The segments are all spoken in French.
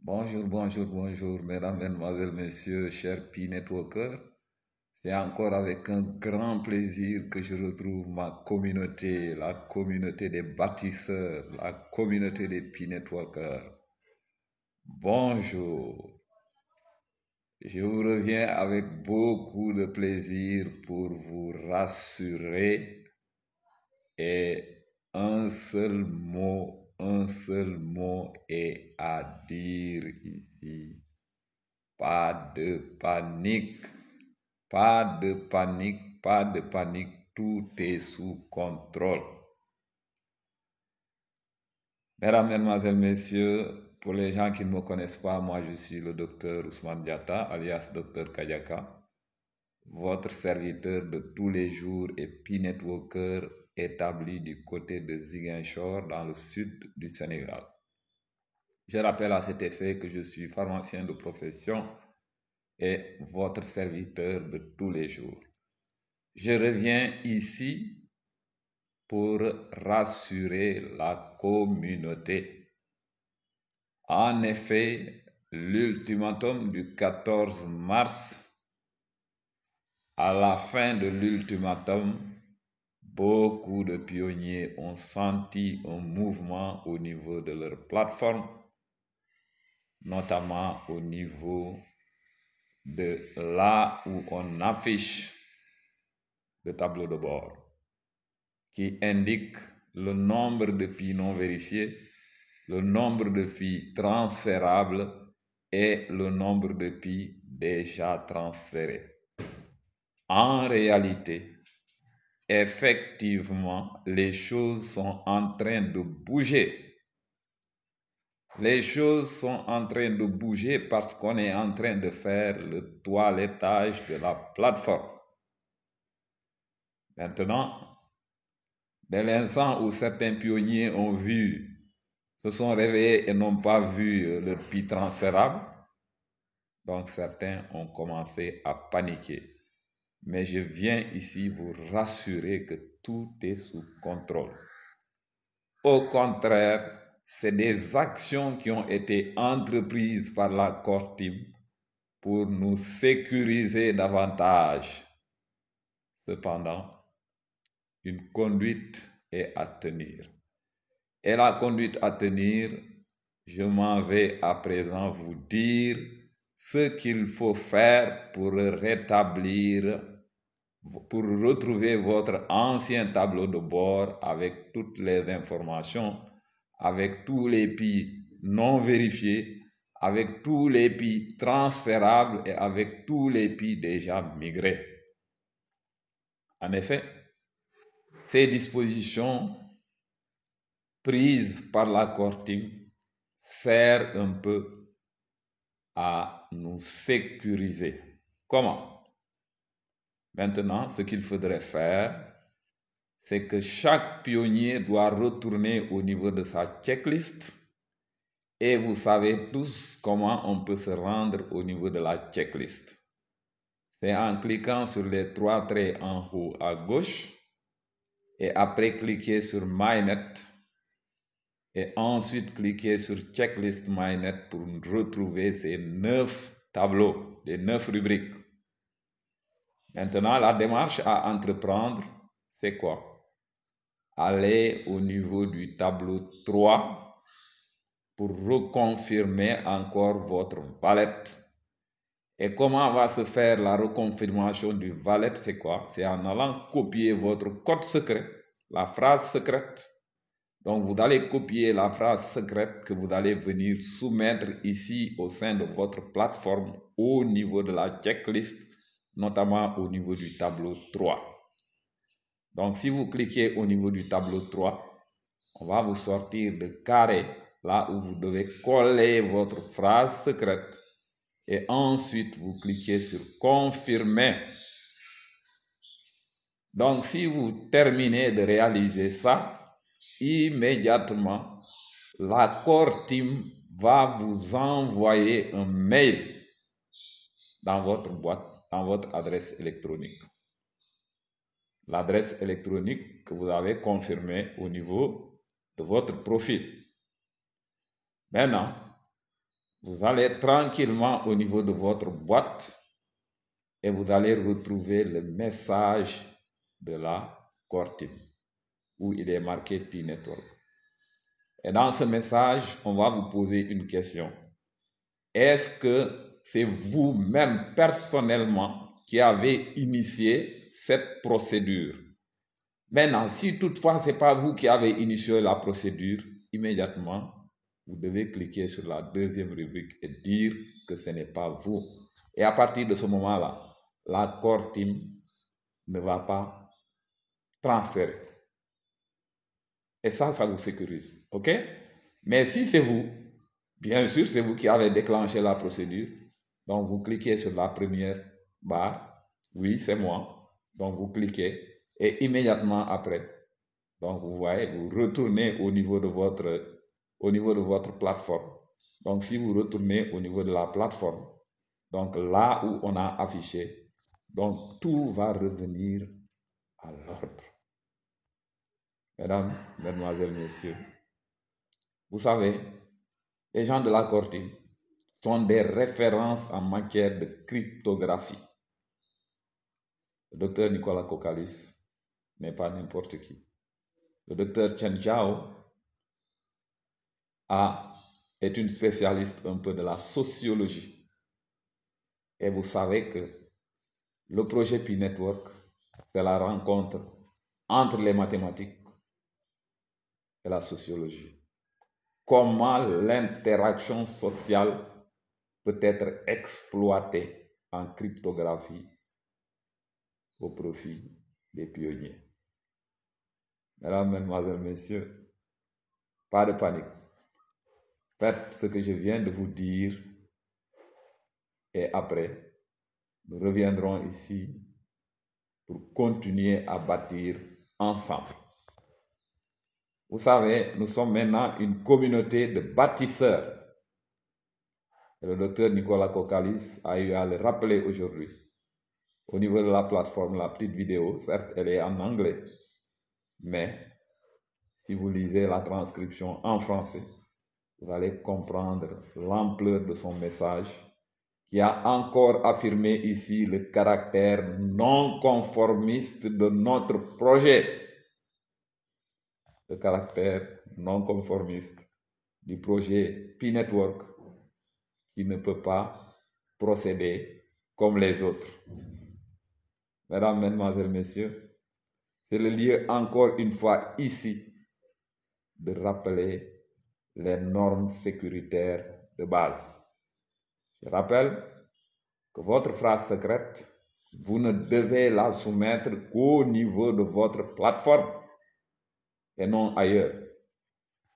Bonjour, bonjour, bonjour, mesdames, mesdemoiselles, messieurs, chers P-Networkers. C'est encore avec un grand plaisir que je retrouve ma communauté, la communauté des bâtisseurs, la communauté des P-Networkers. Bonjour, je vous reviens avec beaucoup de plaisir pour vous rassurer et un seul mot est à dire ici. Pas de panique, pas de panique, pas de panique, tout est sous contrôle. Mesdames, Mesdemoiselles, Messieurs, pour les gens qui ne me connaissent pas, moi je suis le docteur Ousmane Diatta, alias docteur Kadiaka, votre serviteur de tous les jours et P-Networker établi du côté de Ziguinchor dans le sud du Sénégal. Je rappelle à cet effet que je suis pharmacien de profession et votre serviteur de tous les jours. Je reviens ici pour rassurer la communauté. En effet, l'ultimatum du 14 mars, à la fin de l'ultimatum, beaucoup de pionniers ont senti un mouvement au niveau de leur plateforme, notamment au niveau de là où on affiche le tableau de bord qui indique le nombre de PI non vérifiés, le nombre de PI transférables et le nombre de PI déjà transférés. En réalité, effectivement, les choses sont en train de bouger. Les choses sont en train de bouger parce qu'on est en train de faire le toilettage de la plateforme. Maintenant, dès l'instant où certains pionniers se sont réveillés et n'ont pas vu leur PI transférable, donc certains ont commencé à paniquer. Mais je viens ici vous rassurer que tout est sous contrôle. Au contraire, c'est des actions qui ont été entreprises par la Core Team pour nous sécuriser davantage. Cependant, une conduite est à tenir. Et la conduite à tenir, je m'en vais à présent vous dire ce qu'il faut faire pour retrouver votre ancien tableau de bord avec toutes les informations, avec tous les PI non vérifiés, avec tous les PI transférables et avec tous les PI déjà migrés. En effet, ces dispositions prises par la Core Team servent un peu à nous sécuriser. Comment? Maintenant, ce qu'il faudrait faire, c'est que chaque pionnier doit retourner au niveau de sa checklist et vous savez tous comment on peut se rendre au niveau de la checklist. C'est en cliquant sur les 3 traits en haut à gauche et après cliquer sur MyNet et ensuite cliquer sur Checklist MyNet pour retrouver ces 9 tableaux, les 9 rubriques. Maintenant, la démarche à entreprendre, c'est quoi? Aller au niveau du tableau 3 pour reconfirmer encore votre wallet. Et comment va se faire la reconfirmation du wallet? C'est quoi? C'est en allant copier votre code secret, la phrase secrète. Donc, vous allez copier la phrase secrète que vous allez venir soumettre ici au sein de votre plateforme au niveau de la checklist, notamment au niveau du tableau 3. Donc, si vous cliquez au niveau du tableau 3, on va vous sortir le carré là où vous devez coller votre phrase secrète et ensuite vous cliquez sur confirmer. Donc, si vous terminez de réaliser ça, immédiatement, la Core Team va vous envoyer un mail dans votre boîte, dans votre adresse électronique. L'adresse électronique que vous avez confirmée au niveau de votre profil. Maintenant, Vous allez tranquillement au niveau de votre boîte et vous allez retrouver le message de la Core Team où il est marqué Pi Network. Et dans ce message, on va vous poser une question. Est-ce que c'est vous-même personnellement qui avez initié cette procédure? Maintenant, si toutefois ce n'est pas vous qui avez initié la procédure, immédiatement, vous devez cliquer sur la deuxième rubrique et dire que ce n'est pas vous. Et à partir de ce moment-là, la Core Team ne va pas transférer. Et ça vous sécurise. OK? Mais si c'est vous, bien sûr, c'est vous qui avez déclenché la procédure. Donc, vous cliquez sur la première barre. Oui, c'est moi. Donc, vous cliquez. Et immédiatement après, donc vous voyez, vous retournez au niveau de votre plateforme. Donc, si vous retournez au niveau de la plateforme, donc là où on a affiché, donc tout va revenir à l'ordre. Mesdames, mesdemoiselles, messieurs, vous savez, les gens de la Core Team sont des références en matière de cryptographie. Le docteur Nicolas Kokalis n'est pas n'importe qui. Le docteur Chen Zhao est une spécialiste un peu de la sociologie. Et vous savez que le projet Pi Network, c'est la rencontre entre les mathématiques et la sociologie. Comment l'interaction sociale peut être exploitée en cryptographie au profit des pionniers. Mesdames, mesdemoiselles, messieurs, pas de panique. Faites ce que je viens de vous dire et après, nous reviendrons ici pour continuer à bâtir ensemble. Vous savez, nous sommes maintenant une communauté de bâtisseurs. Et le docteur Nicolas Kokalis a eu à le rappeler aujourd'hui. Au niveau de la plateforme, la petite vidéo, certes, elle est en anglais, mais si vous lisez la transcription en français, vous allez comprendre l'ampleur de son message qui a encore affirmé ici le caractère non conformiste de notre projet. Le caractère non conformiste du projet Pi Network qui ne peut pas procéder comme les autres. Mesdames, mesdemoiselles, messieurs, c'est le lieu encore une fois ici de rappeler les normes sécuritaires de base. Je rappelle que votre phrase secrète, vous ne devez la soumettre qu'au niveau de votre plateforme et non ailleurs.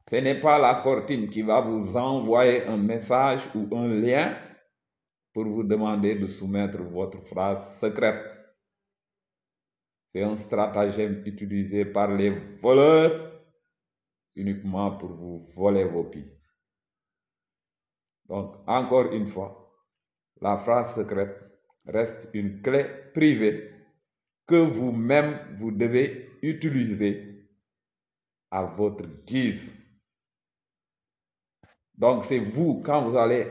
Ce n'est pas la Core Team qui va vous envoyer un message ou un lien pour vous demander de soumettre votre phrase secrète. C'est un stratagème utilisé par les voleurs uniquement pour vous voler vos pis. Donc, encore une fois, la phrase secrète reste une clé privée que vous-même, vous devez utiliser à votre guise. Donc, c'est vous, quand vous allez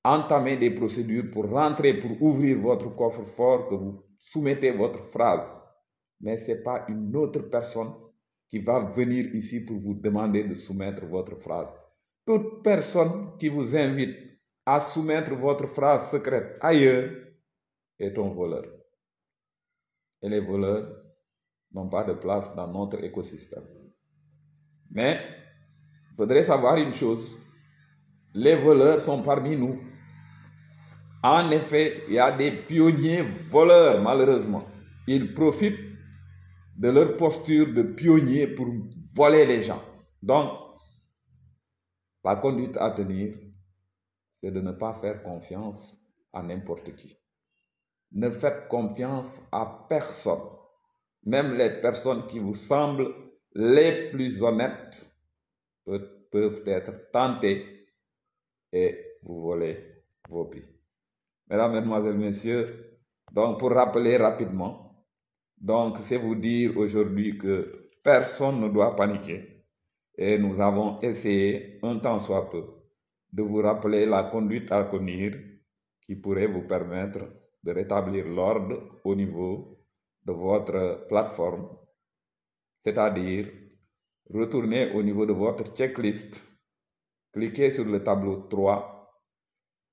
entamer des procédures pour rentrer, pour ouvrir votre coffre-fort, que vous soumettez votre phrase. Mais ce n'est pas une autre personne qui va venir ici pour vous demander de soumettre votre phrase. Toute personne qui vous invite à soumettre votre phrase secrète ailleurs est un voleur. Et les voleurs n'ont pas de place dans notre écosystème. Mais il faudrait savoir une chose, les voleurs sont parmi nous. En effet, il y a des pionniers voleurs, malheureusement. Ils profitent de leur posture de pionnier pour voler les gens. Donc, la conduite à tenir, c'est de ne pas faire confiance à n'importe qui. Ne faites confiance à personne. Même les personnes qui vous semblent les plus honnêtes peuvent être tentées et vous voler vos pis. Mesdames, mesdemoiselles, messieurs, donc pour rappeler rapidement, donc c'est vous dire aujourd'hui que personne ne doit paniquer et nous avons essayé un temps soit peu de vous rappeler la conduite à tenir qui pourrait vous permettre de rétablir l'ordre au niveau de votre plateforme, c'est-à-dire retournez au niveau de votre checklist, cliquez sur le tableau 3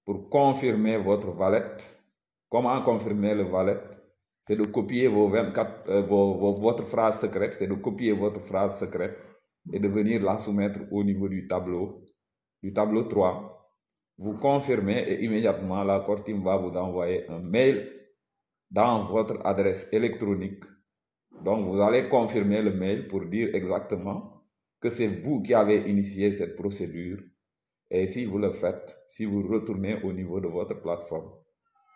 pour confirmer votre wallet. Comment confirmer le wallet? C'est de copier votre phrase secrète, c'est de copier votre phrase secrète et de venir la soumettre au niveau du tableau 3. Vous confirmez et immédiatement la Core Team va vous envoyer un mail dans votre adresse électronique. Donc vous allez confirmer le mail pour dire exactement que c'est vous qui avez initié cette procédure. Et si vous le faites, si vous retournez au niveau de votre plateforme,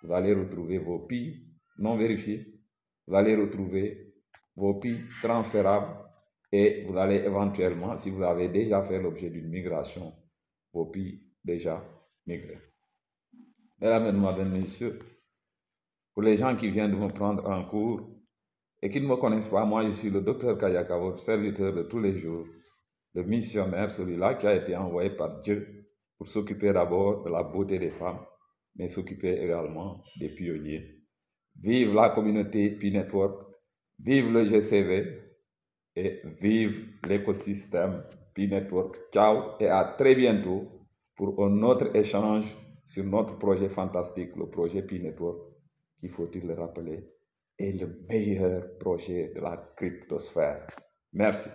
vous allez retrouver vos PI non vérifiés, vous allez retrouver vos PI transférables et vous allez éventuellement, si vous avez déjà fait l'objet d'une migration, vos PI déjà migrés. Mesdames, Mesdemoiselles, Messieurs, pour les gens qui viennent de me prendre en cours et qui ne me connaissent pas, moi je suis le docteur Kayaka, votre serviteur de tous les jours, le missionnaire, celui-là qui a été envoyé par Dieu pour s'occuper d'abord de la beauté des femmes, mais s'occuper également des pionniers. Vive la communauté Pi Network, vive le GCV et vive l'écosystème Pi Network. Ciao et à très bientôt pour un autre échange sur notre projet fantastique, le projet Pi Network, qui, faut-il le rappeler, est le meilleur projet de la cryptosphère. Merci.